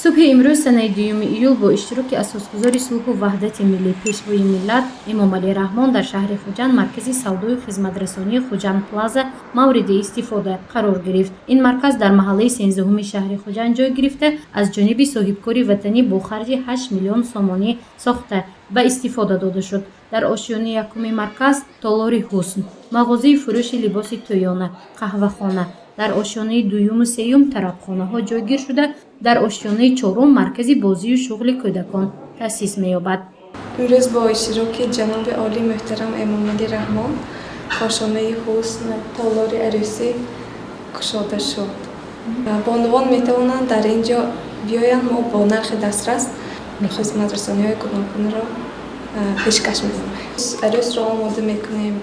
صبح امروز سنه 2 ایول با اشتراک اساسگزار صلح و وحدت ملی پیشوای ملت امام علی رحمان در شهر خوجند مرکز سودای خدمترسانی خوجند پلازا مورد استفاده قرار گرفت. این مرکز در محله 13 شهر خوجند جای گرفته از جانب صاحبکار وطنی با خرج 8 میلیون سومانی ساخته به استفاده داده شد. در آشیانه یکم مرکز تالار حسن، مغازه فروش لباس تویانه، قهوه‌خانه، در آشیانه دوم و سوم طربخانه ها جایگیر شده. در آشیانه چهارم مرکز بازی و شغل کودکان تأسیس می‌یابد. امروز با اشتراک جناب عالی محترم امام علی رحمان کاشانه حسن تالار عروسی گشاده شد. بانوان میتوانند در اینجا بیایند. ما با نرخ دسترس خدمترسانی‌های گوناگون را پیشکش می‌کنیم. عروس را آماده می‌کنیم،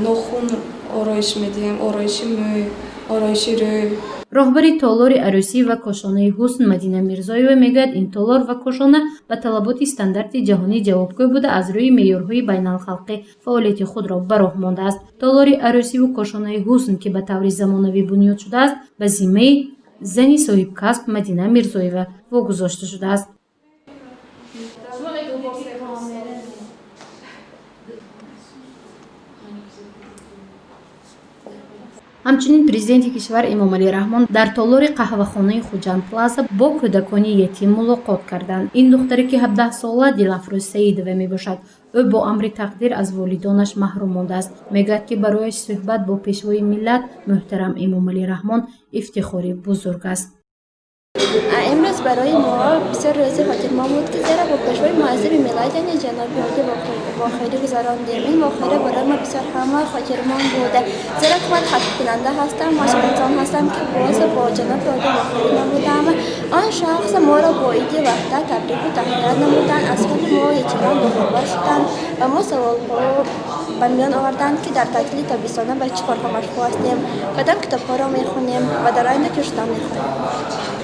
ناخن آرایش می‌دهیم، آرایش موی، آرایش روی. راهبر تالار عروسی و کاشانه حسن مدینه میرزایова میگوید این تالار و کاشانه به طلبات استاندارد جهانی جوابگو بوده از روی معیارهای بین‌الخلقی فعالیت خود را به راه مانده است. تالار عروسی و کاشانه حسن که به طور زمانوی بنیاد شده است به ذمه زنی صاحب کسب مدینه میرزایова واگذاشته شده است. همچنین پرزیدنت کشور امام علی رحمان در تالار قهوه‌خانه خوجند پلازا با کودکان یتیم ملاقات کردند. این دختری که 17 ساله دلافروز سیدова میباشد. او با امر تقدیر از والدانش محروم مانده است. میگوید که برایش صحبت با پیشوای ملت محترم امام علی رحمان افتخاری بزرگ است. امروز برای ما بسیار روز خاطر ما بود که زیرا با پیشوای معظم ملت یعنی جناب عالی با خیلی گذراندیم. این واقعه برای ما بسیار همه خاطرمان بوده، زیرا که من خطاب کننده هستم، ماشاءالله هستم که باز با جناب عالی با خیلی نبودم. آن شخص ما را با عید وحدت تبریک و تهنیت نمودند، از حال ما یتیمان باخبر شدند و ما سوال‌ها به میان آوردند که در تعطیل تابستانه به چه کارها مشغول هستیم، کدام کتاب‌ها را می‌خوانیم و در آینده چه شده می‌خواهیم.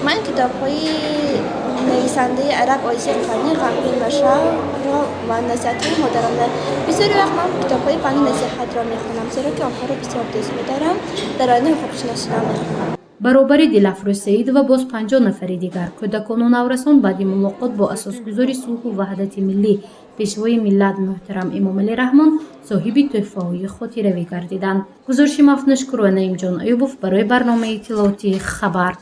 من کتاب‌های نویسنده عرب آیزی قانی غمگین و شعر و نصیحت‌های مدرنه. بسیاری وقت من کتاب‌های فنی نصیحت را می‌خوانم، زیرا که آنها را بسیار دوست می‌دارم. در آینده حقوق‌شناسی را می‌خوانم. برابر دلافروز سعید و باز 50 نفر دیگر کودکان و نورسان بعد ملاقات با اساسگزار صلح و وحدت ملی پیشوای ملت محترم امام علی رحمان صاحب تحفه‌های خاطره‌ای گردیدند. گزارش مفنش کرو نعیم جان ایوبوف برای برنامه اطلاعاتی خبر.